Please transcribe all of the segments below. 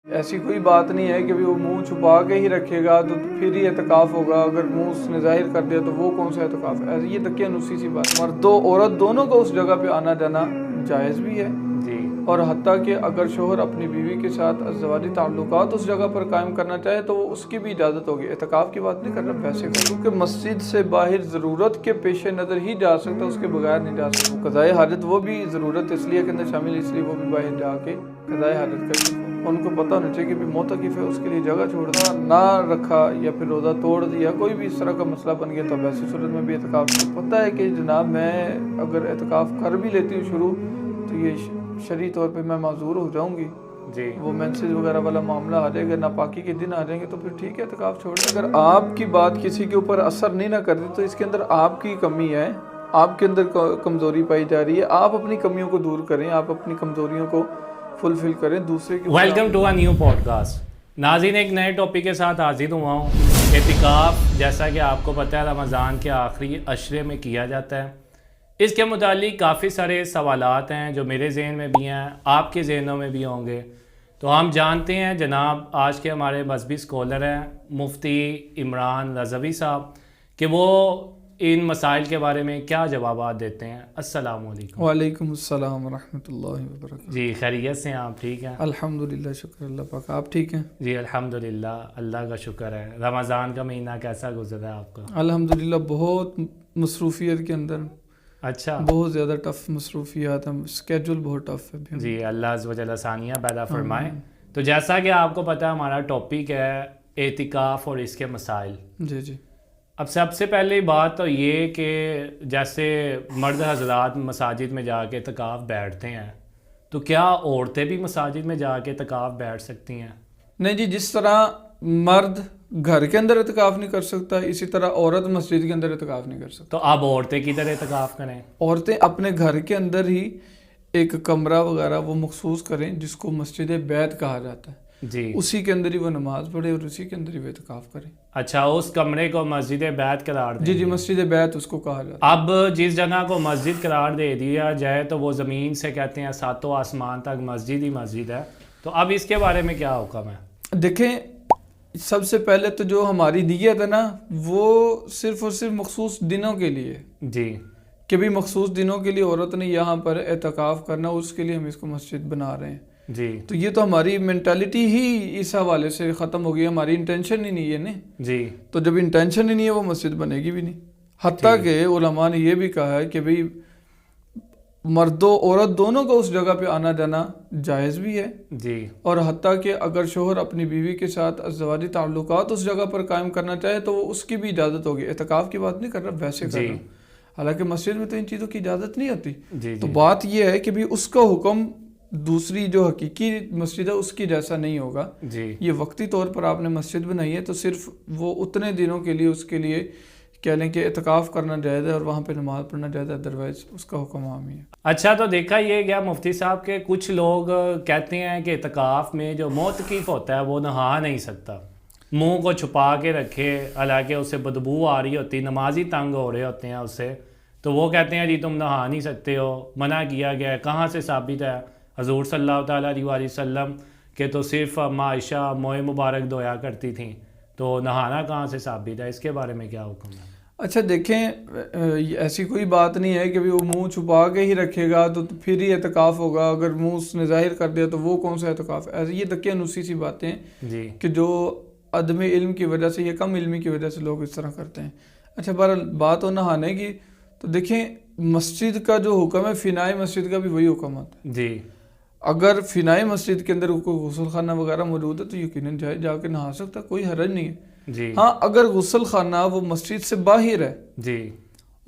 ایسی کوئی بات نہیں ہے کہ وہ منہ چھپا کے ہی رکھے گا تو پھر ہی اعتکاف ہوگا، اگر منہ اس نے ظاہر کر دیا تو وہ کون سا اعتکاف ہے؟ ایسے یہ دقیانوسی سی بات، مرد و عورت دونوں کو اس جگہ پہ آنا جانا جائز بھی ہے جی، اور حتیٰ کہ اگر شوہر اپنی بیوی کے ساتھ ازدواجی تعلقات اس جگہ پر قائم کرنا چاہے تو وہ اس کی بھی اجازت ہوگی۔ اعتکاف کی بات نہیں کر رہا، ویسے کیونکہ مسجد سے باہر ضرورت کے پیش نظر ہی جا سکتا، اس کے بغیر نہیں جا سکتا۔ قضائے حاجت وہ بھی ضرورت اس لیے کے اندر شامل، اس لیے وہ بھی باہر جا کے قضائے حاجت کر سکتے۔ ان کو پتہ ہونا چاہیے کہ بھی معتکف ہے، اس کے لیے جگہ چھوڑنا نہ رکھا یا پھر روزہ توڑ دیا، کوئی بھی اس طرح کا مسئلہ بن گیا تو ویسی صورت میں بھی اعتکاف پتہ ہے کہ جناب میں اگر اعتکاف کر بھی لیتی ہوں شروع تو یہ شرعی طور پہ میں معذور ہو جاؤں گی، جی، وہ مینسز وغیرہ والا معاملہ آ جائے گا، ناپاکی کے دن آ جائیں گے تو پھر ٹھیک ہے اعتکاف چھوڑ دیں۔ اگر آپ کی بات کسی کے اوپر اثر نہیں نہ کرتی تو اس کے اندر آپ کی کمی ہے، آپ کے اندر کمزوری پائی جا رہی ہے، آپ اپنی کمیوں کو دور کریں، آپ اپنی کمزوریوں کو فلفل کریں، دوسرے کے welcome to a new podcast. ناظرین، ایک نئے ٹاپک کے ساتھ حاضر ہوا ہوں۔ اعتکاف جیسا کہ آپ کو پتہ ہے رمضان کے آخری عشرے میں کیا جاتا ہے۔ اس کے متعلق کافی سارے سوالات ہیں جو میرے ذہن میں بھی ہیں، آپ کے ذہنوں میں بھی ہوں گے۔ تو ہم جانتے ہیں جناب آج کے ہمارے مذہبی اسکالر ہیں مفتی عمران رضوی صاحب کہ وہ ان مسائل کے بارے میں کیا جوابات دیتے ہیں۔ السلام علیکم۔ وعلیکم السلام ورحمۃ اللہ وبرکاتہ۔ جی، خیریت سے ہیں آپ؟ ٹھیک ہیں الحمدللہ، شکر اللہ پاک، آپ ٹھیک ہیں؟ جی الحمدللہ، اللہ کا شکر ہے۔ رمضان کا مہینہ کیسا گزرا ہے آپ کا؟ الحمدللہ بہت مصروفیت کے اندر، اچھا، بہت زیادہ ٹف مصروفیات ہیں، اسکیجول بہت ٹف ہے۔ جی، اللہ عز و جل آسانیاں پیدا فرمائے۔ تو جیسا کہ آپ کو پتہ ہے ہمارا ٹاپک ہے اعتکاف اور اس کے مسائل۔ جی جی، اب سب سے پہلے بات تو یہ کہ جیسے مرد حضرات مساجد میں جا کے اعتکاف بیٹھتے ہیں تو کیا عورتیں بھی مساجد میں جا کے اعتکاف بیٹھ سکتی ہیں؟ نہیں جی، جس طرح مرد گھر کے اندر اعتکاف نہیں کر سکتا اسی طرح عورت مسجد کے اندر اعتکاف نہیں کر سکتا۔ تو اب عورتیں کدھر اعتکاف کریں؟ عورتیں اپنے گھر کے اندر ہی ایک کمرہ وغیرہ وہ مخصوص کریں جس کو مسجد بیت کہا جاتا ہے، جی، اسی کے اندر ہی وہ نماز پڑھے اور اسی کے اندر ہی وہ اعتکاف کریں۔ اچھا، اس کمرے کو مسجد بیت قرار دیں؟ جی جی، مسجد بیت اس کو کہا جاتا ہے۔ اب جس جگہ کو مسجد قرار دے دیا جائے تو وہ زمین سے کہتے ہیں ساتوں آسمان تک مسجد ہی مسجد ہے، تو اب اس کے بارے میں کیا حکم ہے؟ دیکھیں، سب سے پہلے تو جو ہماری نیت ہے نا وہ صرف اور صرف مخصوص دنوں کے لیے، جی، کہ بھی مخصوص دنوں کے لیے عورت نے یہاں پر اعتکاف کرنا، اس کے لیے ہم اس کو مسجد بنا رہے ہیں۔ جی، تو یہ تو ہماری مینٹالٹی ہی اس حوالے سے ختم ہو گئی، ہماری انٹینشن ہی نہیں ہے نا۔ جی، تو جب انٹینشن ہی نہیں ہے وہ مسجد بنے گی بھی نہیں۔ حتیٰ کہ علماء نے یہ بھی کہا ہے کہ بھئی مرد و عورت دونوں کو اس جگہ پہ آنا جانا جائز بھی ہے، جی، اور حتیٰ کہ اگر شوہر اپنی بیوی کے ساتھ ازدواجی تعلقات اس جگہ پر قائم کرنا چاہے تو وہ اس کی بھی اجازت ہوگی۔ اعتکاف کی بات نہیں کر رہا، ویسے کر رہا ہوں، حالانکہ مسجد میں تو ان چیزوں کی اجازت نہیں ہوتی۔ جی، تو بات یہ ہے کہ بھی اس کا حکم دوسری جو حقیقی مسجد ہے اس کی جیسا نہیں ہوگا۔ جی، یہ وقتی طور پر آپ نے مسجد بنائی ہے تو صرف وہ اتنے دنوں کے لیے اس کے لیے کہہ لیں کہ اعتکاف کرنا جائز ہے اور وہاں پہ نماز پڑھنا جائز ہے، ادروائز اس کا حکم عام ہی ہے۔ اچھا، تو دیکھا یہ گیا مفتی صاحب کے کچھ لوگ کہتے ہیں کہ اعتکاف میں جو معتکف ہوتا ہے وہ نہا نہیں سکتا، منہ کو چھپا کے رکھے، حالانکہ اسے بدبو آ رہی ہوتی، نمازی تنگ ہو رہے ہوتے ہیں اس سے، تو وہ کہتے ہیں جی تم نہا نہیں سکتے ہو، منع کیا گیا ہے۔ کہاں سے ثابت ہے؟ حضور صلی اللہ تعالیٰ علیہ وآلہ وسلم کہ تو صرف اما عائشہ موئے مبارک دھویا کرتی تھیں، تو نہانا کہاں سے ثابت ہے؟ اس کے بارے میں کیا حکم ہے؟ اچھا دیکھیں، ایسی کوئی بات نہیں ہے کہ وہ منہ چھپا کے ہی رکھے گا تو پھر ہی اعتکاف ہوگا، اگر منہ اس نے ظاہر کر دیا تو وہ کون سا اعتکاف ہے؟ ایسے یہ دقیانوسی سی باتیں جی، کہ جو عدم علم کی وجہ سے یا کم علمی کی وجہ سے لوگ اس طرح کرتے ہیں۔ اچھا، بہرحال بات ہو نہانے کی، تو دیکھیں مسجد کا جو حکم ہے فنائے مسجد کا بھی وہی حکم ہوتا ہے۔ جی، اگر فنائے مسجد کے اندر کوئی غسل خانہ وغیرہ موجود ہے تو یقیناً جا کے نہا سکتا ہے، کوئی حرج نہیں ہے۔ جی، ہاں، اگر غسل خانہ وہ مسجد سے باہر ہے جی،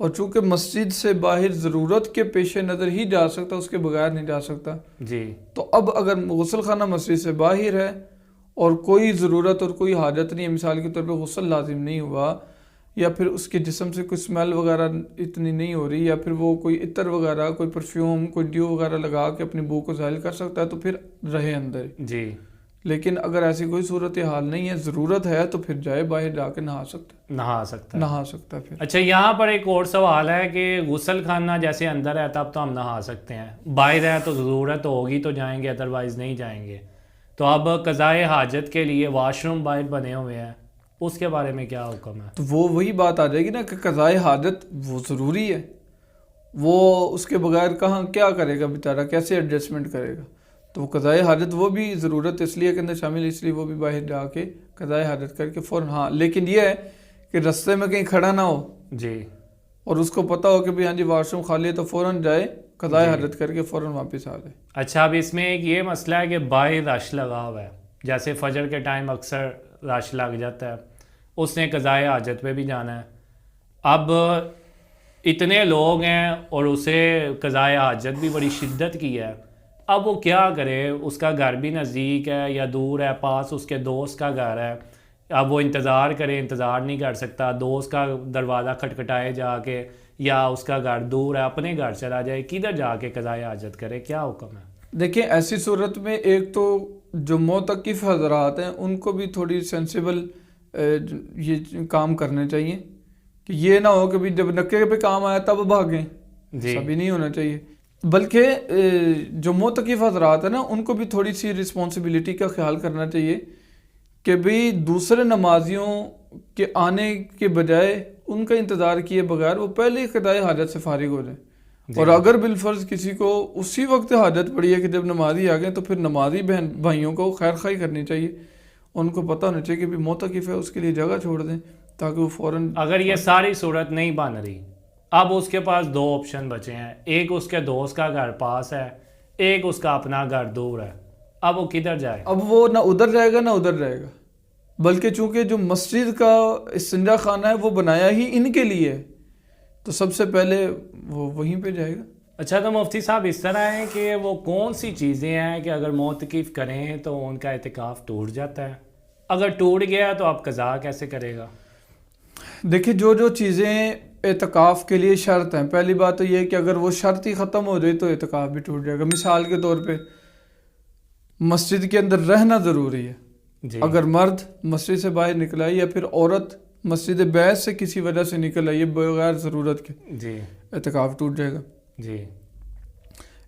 اور چونکہ مسجد سے باہر ضرورت کے پیش نظر ہی جا سکتا، اس کے بغیر نہیں جا سکتا، جی، تو اب اگر غسل خانہ مسجد سے باہر ہے اور کوئی ضرورت اور کوئی حاجت نہیں ہے، مثال کے طور پہ غسل لازم نہیں ہوا یا پھر اس کے جسم سے کوئی اسمیل وغیرہ اتنی نہیں ہو رہی یا پھر وہ کوئی عطر وغیرہ، کوئی پرفیوم، کوئی ڈیو وغیرہ لگا کے اپنی بو کو ظاہر کر سکتا ہے تو پھر رہے اندر۔ جی، لیکن اگر ایسی کوئی صورتحال نہیں ہے، ضرورت ہے، تو پھر جائے باہر جا کے نہا سکتا ہے پھر۔ اچھا، یہاں پر ایک اور سوال ہے کہ غسل خانہ جیسے اندر ہے تب تو ہم نہا سکتے ہیں، باہر ہے تو ضرورت ہوگی تو جائیں گے، ادروائز نہیں جائیں گے، تو اب قضائے حاجت کے لیے واش روم باہر بنے ہوئے ہیں، اس کے بارے میں کیا حکم ہے؟ تو وہ وہی بات آ جائے گی نا کہ قضائے حاجت وہ ضروری ہے، وہ اس کے بغیر کہاں کیا کرے گا بیچارہ، کیسے ایڈجسٹمنٹ کرے گا؟ تو وہ قضائے حاجت وہ بھی ضرورت اس لیے کے اندر شامل ہے، اس لیے وہ بھی باہر جا کے قضائے حاجت کر کے فوراً، ہاں لیکن یہ ہے کہ رستے میں کہیں کھڑا نہ ہو جی اور اس کو پتہ ہو کہ بھی ہاں جی واش روم خالی ہے، تو فوراً جائے قضائے حاجت کر کے فوراً واپس آ جائے۔ اچھا، اب اس میں ایک یہ مسئلہ ہے کہ باہر رش لگا ہوا ہے، جیسے فجر کے ٹائم اکثر رش لگ جاتا ہے، اس نے قضائے حاجت پہ بھی جانا ہے، اب اتنے لوگ ہیں اور اسے قضائے حاجت بھی بڑی شدت کی ہے، اب وہ کیا کرے؟ اس کا گھر بھی نزدیک ہے یا دور ہے، پاس اس کے دوست کا گھر ہے، اب وہ انتظار کرے، انتظار نہیں کر سکتا، دوست کا دروازہ کھٹکھٹائے جا کے، یا اس کا گھر دور ہے اپنے گھر چلا جائے، کدھر جا کے قضائے حاجت کرے؟ کیا حکم ہے؟ دیکھیں ایسی صورت میں ایک تو جو معتکف حضرات ہیں ان کو بھی تھوڑی سینسیبل یہ کام کرنے چاہیے کہ یہ نہ ہو کہ بھی جب نکے پہ کام آیا تب بھاگیں، سبھی نہیں ہونا چاہیے، بلکہ جو معتکف حضرات ہیں نا ان کو بھی تھوڑی سی رسپانسبلٹی کا خیال کرنا چاہیے کہ بھی دوسرے نمازیوں کے آنے کے بجائے ان کا انتظار کیے بغیر وہ پہلے ہی قضائے حاجت سے فارغ ہو جائیں، اور اگر بالفرض کسی کو اسی وقت حاجت پڑی ہے کہ جب نمازی آ گئے تو پھر نمازی بہن بھائیوں کو خیر خواہی کرنی چاہیے، ان کو پتہ ہونا چاہیے کہ بھی معتکف ہے، اس کے لیے جگہ چھوڑ دیں تاکہ وہ فوراً۔ اگر یہ ساری صورت نہیں بن رہی، اب اس کے پاس دو آپشن بچے ہیں، ایک اس کے دوست کا گھر پاس ہے، ایک اس کا اپنا گھر دور ہے، اب وہ کدھر جائے؟ اب وہ نہ ادھر جائے گا نہ ادھر جائے گا، بلکہ چونکہ جو مسجد کا استنجا خانہ ہے وہ بنایا ہی ان کے لیے ہے، تو سب سے پہلے وہ وہیں پہ جائے گا۔ اچھا، تو مفتی صاحب اس طرح ہے کہ وہ کون سی چیزیں ہیں کہ اگر معتکف کریں تو ان کا اعتکاف ٹوٹ جاتا ہے؟ اگر ٹوٹ گیا تو آپ قضا کیسے کرے گا؟ دیکھیں جو چیزیں اعتکاف کے لیے شرط ہیں، پہلی بات تو یہ کہ اگر وہ شرط ہی ختم ہو جائے تو اعتکاف بھی ٹوٹ جائے گا۔ مثال کے طور پہ مسجد کے اندر رہنا ضروری ہے، جی اگر مرد مسجد سے باہر نکل آئی یا پھر عورت مسجد بیت سے کسی وجہ سے نکل آئی بغیر ضرورت کے، جی اعتکاف ٹوٹ جائے گا۔ جی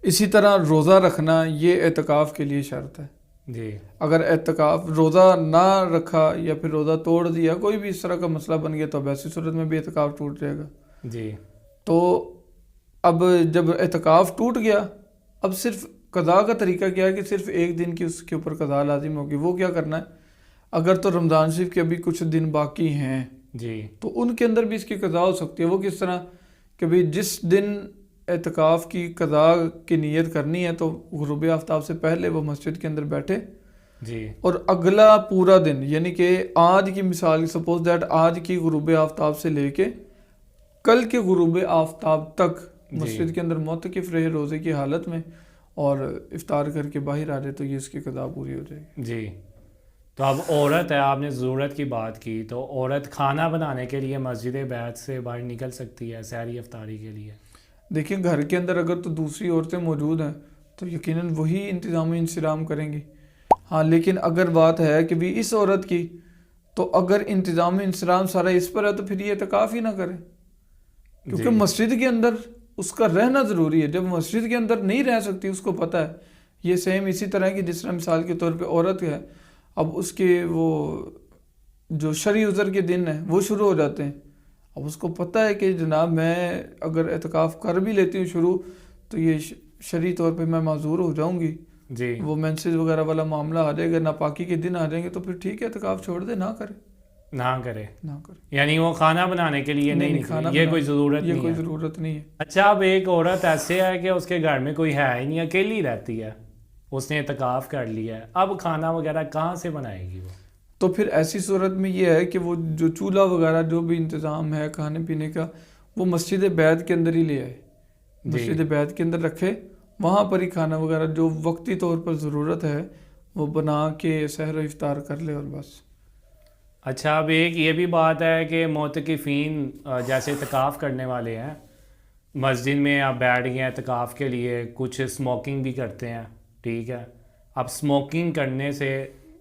اسی طرح روزہ رکھنا یہ اعتکاف کے لیے شرط ہے، جی اگر اعتکاف روزہ نہ رکھا یا پھر روزہ توڑ دیا، کوئی بھی اس طرح کا مسئلہ بن گیا تو اب ایسی صورت میں بھی اعتکاف ٹوٹ جائے گا۔ جی تو اب جب اعتکاف ٹوٹ گیا، اب صرف قضاء کا طریقہ کیا ہے کہ صرف ایک دن کی اس کے اوپر قضاء لازم ہوگی۔ وہ کیا کرنا ہے، اگر تو رمضان شریف کے ابھی کچھ دن باقی ہیں جی تو ان کے اندر بھی اس کی قضاء ہو سکتی ہے۔ وہ کس طرح کہ بھئی جس دن اعتکاف کی قضاء کی نیت کرنی ہے تو غروب آفتاب سے پہلے وہ مسجد کے اندر بیٹھے، جی اور اگلا پورا دن یعنی کہ آج کی مثال سپوز دیٹ آج کی غروب آفتاب سے لے کے کل کے غروب آفتاب تک مسجد کے اندر معتکف رہے روزے کی حالت میں، اور افطار کر کے باہر آ جائے تو یہ اس کی قضاء پوری ہو جائے گی۔ جی تو اب عورت ہے، آپ نے ضرورت کی بات کی، تو عورت کھانا بنانے کے لیے مسجد بیت سے باہر نکل سکتی ہے سحری افطاری کے لیے؟ دیکھیں گھر کے اندر اگر تو دوسری عورتیں موجود ہیں تو یقیناً وہی انتظامی انصرام کریں گی، ہاں لیکن اگر بات ہے کہ بھی اس عورت کی، تو اگر انتظامی انصرام سارا اس پر ہے تو پھر یہ اعتکاف ہی نہ کرے، کیونکہ مسجد کے اندر اس کا رہنا ضروری ہے۔ جب مسجد کے اندر نہیں رہ سکتی، اس کو پتہ ہے، یہ سیم اسی طرح کی جس طرح مثال کے طور پہ عورت ہے، اب اس کے وہ جو شرعی عذر کے دن ہیں وہ شروع ہو جاتے ہیں، اب اس کو پتہ ہے کہ جناب میں اگر اعتکاف کر بھی لیتی ہوں شروع تو یہ شرعی طور پہ میں معذور ہو جاؤں گی، جی وہ مینسز وغیرہ والا معاملہ آ جائے گا، ناپاکی کے دن آ جائیں گے، تو پھر ٹھیک ہے اعتکاف چھوڑ دے، نہ کرے نہ کرے، یعنی وہ کھانا بنانے کے لیے نہیں نکلے، یہ کوئی ضرورت نہیں ہے۔ اچھا، اب ایک عورت ایسے ہے کہ اس کے گھر میں کوئی ہے ہی نہیں، اکیلی رہتی ہے، اس نے اعتکاف کر لیا ہے، اب کھانا وغیرہ کہاں سے بنائے گی وہ؟ تو پھر ایسی صورت میں یہ ہے کہ وہ جو چولہا وغیرہ جو بھی انتظام ہے کھانے پینے کا وہ مسجد بیت کے اندر ہی لے آئے، مسجد بیت کے اندر رکھے، وہاں پر ہی کھانا وغیرہ جو وقتی طور پر ضرورت ہے وہ بنا کے سحر و افطار کر لے اور بس۔ اچھا، اب ایک یہ بھی بات ہے کہ معتکفین جیسے اعتکاف کرنے والے ہیں، مسجد میں آپ بیٹھ گئے اعتکاف کے لیے، کچھ اسموکنگ بھی کرتے ہیں، ٹھیک ہے، اب اسموکنگ کرنے سے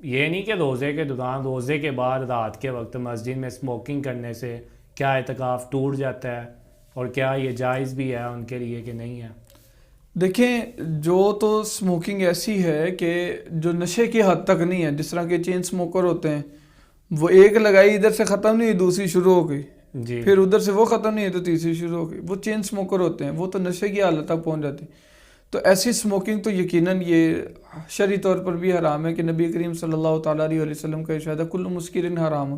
یہ نہیں کہ روزے کے دوران، روزے کے بعد رات کے وقت مسجد میں اسموکنگ کرنے سے کیا اعتکاف ٹوٹ جاتا ہے، اور کیا یہ جائز بھی ہے ان کے لیے کہ نہیں ہے؟ دیکھیں جو تو اسموکنگ ایسی ہے کہ جو نشے کی حد تک نہیں ہے، جس طرح کے چین اسموکر ہوتے ہیں، وہ ایک لگائی ادھر سے ختم نہیں ہوئی دوسری شروع ہو گئی، جی پھر ادھر سے وہ ختم نہیں ہے تو تیسری شروع ہو گئی، وہ چین اسموکر ہوتے ہیں، وہ تو نشے کی حالت تک پہنچ جاتی. تو ایسی اسموکنگ تو یقیناً یہ شرعی طور پر بھی حرام ہے کہ نبی کریم صلی اللہ تعالیٰ علیہ وسلم کا ارشاد ہے کل مسکر حرام،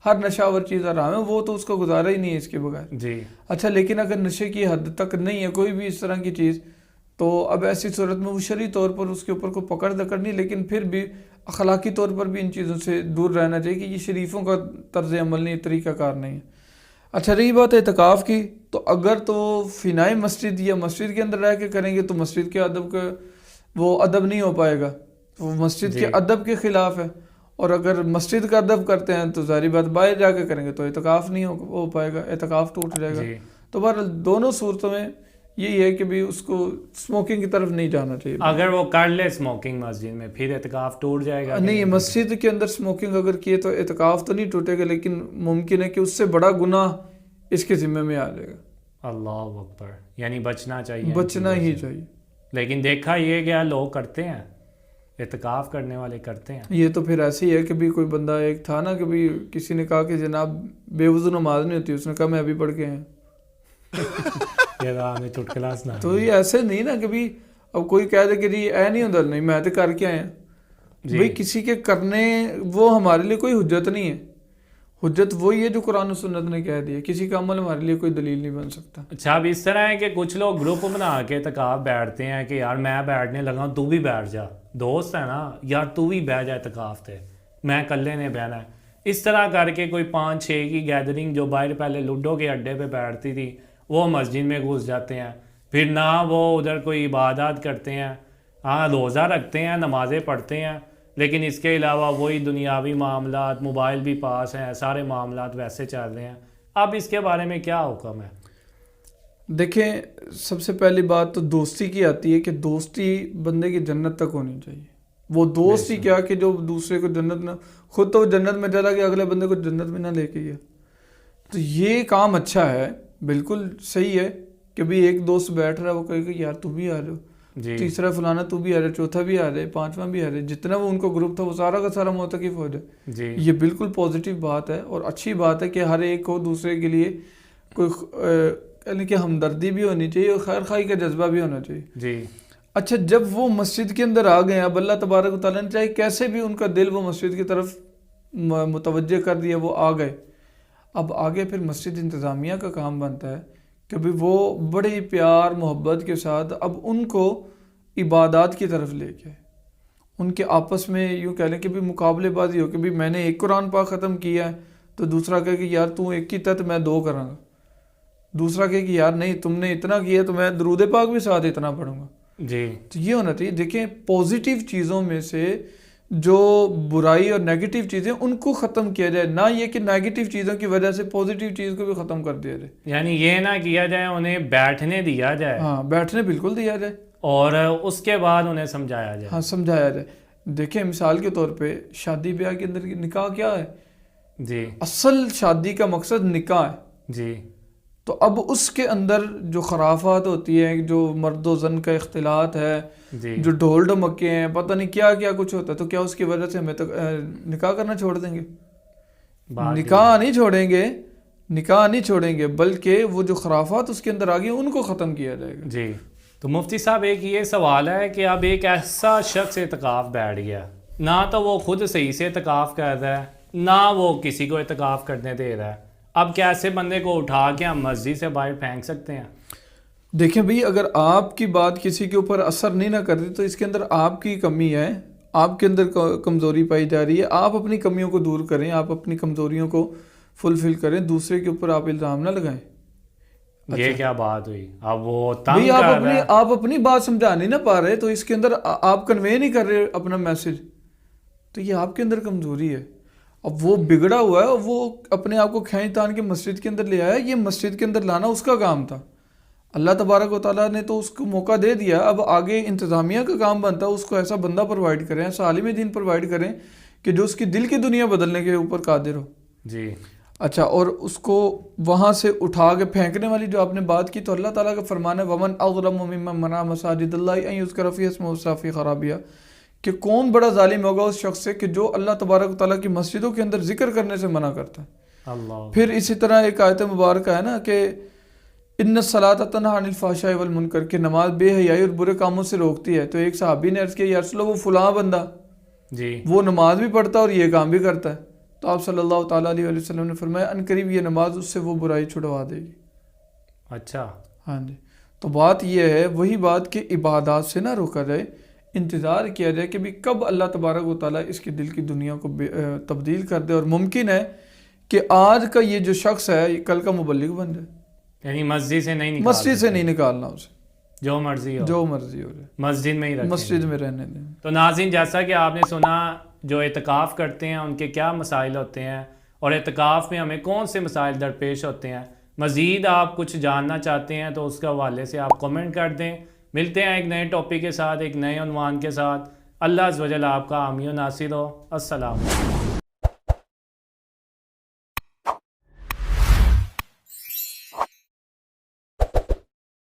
ہر نشہ آور چیز حرام ہے، وہ تو اس کو گزارا ہی نہیں ہے اس کے بغیر. جی اچھا لیکن اگر نشے کی حد تک نہیں ہے کوئی بھی اس طرح کی چیز، تو اب ایسی صورت میں وہ شرعی طور پر اس کے اوپر کوئی پکڑ دکڑ نہیں، لیکن پھر بھی اخلاقی طور پر بھی ان چیزوں سے دور رہنا چاہیے کہ یہ شریفوں کا طرز عمل نہیں، طریقہ کار نہیں ہے. اچھا رہی بات اعتکاف کی، تو اگر تو فنائے مسجد یا مسجد کے اندر رہ کے کریں گے تو مسجد کے ادب کا وہ ادب نہیں ہو پائے گا، وہ مسجد کے ادب کے خلاف ہے. اور اگر مسجد کا ادب کرتے ہیں تو ظاہری بات باہر جا کے کریں گے تو اعتکاف نہیں ہو پائے گا، اعتکاف ٹوٹ جائے گا. تو بہرحال دونوں صورتوں میں یہی ہے کہ بھی اس کو اسموکنگ کی طرف نہیں جانا چاہیے. اگر وہ کر لے اسموکنگ مسجد میں پھر اعتکاف ٹوٹ جائے گا؟ نہیں، مسجد کے اندر اسموکنگ اگر کیے تو اعتکاف تو نہیں ٹوٹے گا، لیکن ممکن ہے کہ اس سے بڑا گناہ اس کے ذمہ میں آ جائے گا. اللہ اکبر، یعنی بچنا چاہیے، بچنا ہی چاہیے. لیکن دیکھا یہ گیا لوگ کرتے ہیں، اعتکاف کرنے والے کرتے ہیں. یہ تو پھر ایسے ہی ہے کہ بھی کوئی بندہ ایک تھا نا کہ بھی کسی نے کہا کہ جناب بے وضو نماز نہیں ہوتی، اس نے کہا میں ابھی پڑھ کے آیا. یہ ہمیں چٹکلا سنا. تو یہ ایسے نہیں نا کہ بھی اب کوئی کہہ دے کہ جی اے نہیں ہوتا، نہیں میں تو کر کے آیا. بھائی کسی کے کرنے وہ ہمارے لیے کوئی حجت نہیں ہے، حجت وہی ہے جو قرآن و سنت نے کہہ دیا، کسی کا عمل ہمارے لیے کوئی دلیل نہیں بن سکتا. اچھا اب اس طرح ہے کہ کچھ لوگ گروپ بنا کے اعتکاف بیٹھتے ہیں کہ یار میں بیٹھنے لگا ہوں تو بھی بیٹھ جا، دوست ہے نا یار تو بھی بیٹھ جا اعتکاف تے، میں کلے نے بہنا ہے. اس طرح کر کے کوئی 5-6 کی گیدرنگ جو باہر پہلے لوڈو کے اڈے پہ بیٹھتی تھی وہ مسجد میں گھس جاتے ہیں. پھر نہ وہ ادھر کوئی عبادات کرتے ہیں، ہاں روزہ رکھتے ہیں، نمازیں پڑھتے ہیں، لیکن اس کے علاوہ وہی دنیاوی معاملات، موبائل بھی پاس ہیں، سارے معاملات ویسے چل رہے ہیں. اب اس کے بارے میں کیا حکم ہے؟ دیکھیں سب سے پہلی بات تو دوستی کی آتی ہے کہ دوستی بندے کی جنت تک ہونی چاہیے. وہ دوست ہی کیا کہ جو دوسرے کو جنت نہ، خود تو جنت میں چلا گیا اگلے بندے کو جنت میں نہ لے کے گیا. تو یہ کام اچھا ہے، بالکل صحیح ہے کہ بھی ایک دوست بیٹھ رہا ہے وہ کہے کہ یار تم بھی آ رہے ہو، تیسرا فلانا تو بھی آ رہے، چوتھا بھی آ رہے، پانچواں بھی آ رہے، جتنا وہ ان کو گروپ تھا وہ سارا کا سارا معتکف ہو جائے. یہ بالکل پازیٹیو بات ہے اور اچھی بات ہے کہ ہر ایک کو دوسرے کے لیے کوئی یعنی کہ ہمدردی بھی ہونی چاہیے اور خیر خواہی کا جذبہ بھی ہونا چاہیے. اچھا جب وہ مسجد کے اندر آ گئے، اب اللہ تبارک و تعالیٰ نے چاہے کیسے بھی ان کا دل وہ مسجد کی طرف متوجہ کر دیا، وہ آ گئے. اب آگے پھر مسجد انتظامیہ کا کام بنتا ہے کہ بھی وہ بڑے پیار محبت کے ساتھ اب ان کو عبادات کی طرف لے کے، ان کے آپس میں یوں کہہ لیں کہ بھی مقابلے بازی ہو کہ بھی میں نے ایک قرآن پاک ختم کیا ہے تو دوسرا کہے کہ یار تو ایک کی تحت میں 2 کراں گا، دوسرا کہے کہ یار نہیں تم نے اتنا کیا تو میں درود پاک بھی ساتھ اتنا پڑھوں گا. تو یہ ہونا چاہیے. دیکھیں پازیٹیو چیزوں میں سے جو برائی اور نیگیٹو چیزیں ان کو ختم کیا جائے، نہ یہ کہ نیگیٹو چیزوں کی وجہ سے پازیٹیو چیز کو بھی ختم کر دیا جائے. یعنی یہ نہ کیا جائے، انہیں بیٹھنے دیا جائے. ہاں بیٹھنے بالکل دیا جائے اور اس کے بعد انہیں سمجھایا جائے. ہاں سمجھایا جائے. دیکھیں مثال کے طور پہ شادی بیاہ کے اندر نکاح کیا ہے؟ اصل شادی کا مقصد نکاح ہے. تو اب اس کے اندر جو خرافات ہوتی ہیں، جو مرد و زن کا اختلاط ہے، جو ڈھول ڈمکے ہیں، پتہ نہیں کیا کیا کچھ ہوتا ہے، تو کیا اس کی وجہ سے ہمیں نکاح کرنا چھوڑ دیں گے؟ نکاح نہیں چھوڑیں گے بلکہ وہ جو خرافات اس کے اندر آ گئی ان کو ختم کیا جائے گا. تو مفتی صاحب ایک یہ سوال ہے کہ اب ایک ایسا شخص اعتکاف بیٹھ گیا، نہ تو وہ خود صحیح سے اعتکاف کر رہا ہے، نہ وہ کسی کو اعتکاف کرنے دے رہا ہے. اب کیا ایسے بندے کو اٹھا کے ہم مسجد سے باہر پھینک سکتے ہیں؟ دیکھیں بھئی اگر آپ کی بات کسی کے اوپر اثر نہیں نہ کرتی تو اس کے اندر آپ کی کمی ہے، آپ کے اندر کمزوری پائی جا رہی ہے. آپ اپنی کمیوں کو دور کریں، آپ اپنی کمزوریوں کو فلفل کریں، دوسرے کے اوپر آپ الزام نہ لگائیں. یہ کیا بات ہوئی؟ اب وہ تنگ کر رہا ہے، آپ اپنی بات سمجھا نہیں نہ پا رہے تو اس کے اندر آپ کنوے نہیں کر رہے اپنا میسج، تو یہ آپ کے اندر کمزوری ہے. اب وہ بگڑا ہوا ہے اور وہ اپنے آپ کو کھینچ تان کے مسجد کے اندر لے آیا، یہ مسجد کے اندر لانا اس کا کام تھا. اللہ تبارک و تعالیٰ نے تو اس کو موقع دے دیا، اب آگے انتظامیہ کا کام بنتا ہے اس کو ایسا بندہ پرووائڈ کریں، ایسا عالم دین پرووائڈ کریں کہ جو اس کی دل کی دنیا بدلنے کے اوپر قادر ہو. اچھا، اور اس کو وہاں سے اٹھا کے پھینکنے والی جو آپ نے بات کی، تو اللہ تعالیٰ کا فرمان ہے ومن اظلم ممن منع مساجد اللہ ان یذکر فیہا اسمہ وسعی فی خرابیہا، کہ کون بڑا ظالم ہوگا اس شخص سے کہ جو اللہ تبارک و تعالیٰ کی مسجدوں کے اندر ذکر کرنے سے منع کرتا ہے۔ اللہ، پھر اسی طرح ایک آیت مبارکہ ہے نا کہ ان الصلاۃ تنہی عن الفحشاء والمنکر، کہ نماز بے حیائی اور برے کاموں سے روکتی ہے۔ تو ایک صحابی نے عرض کیا یا رسول اللہ، وہ فلاں بندہ جی، وہ نماز بھی پڑھتا ہے اور یہ کام بھی کرتا ہے، تو آپ صلی اللہ تعالیٰ علیہ وسلم نے فرمایا ان قریب یہ نماز اس سے وہ برائی چھڑوا دے گی۔ اچھا، ہاں جی، تو بات یہ ہے، وہی بات کہ عبادات سے نہ روکا جائے، انتظار کیا جائے کہ بھی کب اللہ تبارک و تعالیٰ اس کی دل کی دنیا کو تبدیل کر دے، اور ممکن ہے کہ آج کا یہ جو شخص ہے یہ کل کا مبلغ بن جائے۔ یعنی مسجد سے نہیں نکال مسجد سے نہیں نکالنا اسے، جو مرضی ہو، جو مرضی ہو جائے، مسجد میں ہی رکھیں۔ مسجد میں رہنے دیں۔ تو ناظرین، جیسا کہ آپ نے سنا جو اعتکاف کرتے ہیں ان کے کیا مسائل ہوتے ہیں، اور اعتکاف میں ہمیں کون سے مسائل درپیش ہوتے ہیں، مزید آپ کچھ جاننا چاہتے ہیں تو اس کے حوالے سے آپ کمنٹ کر دیں۔ ملتے ہیں ایک نئے ٹاپک کے ساتھ، ایک نئے عنوان کے ساتھ۔ اللہ عز و جل آپ کا حامی و ناصر ہو۔ السلام علیکم۔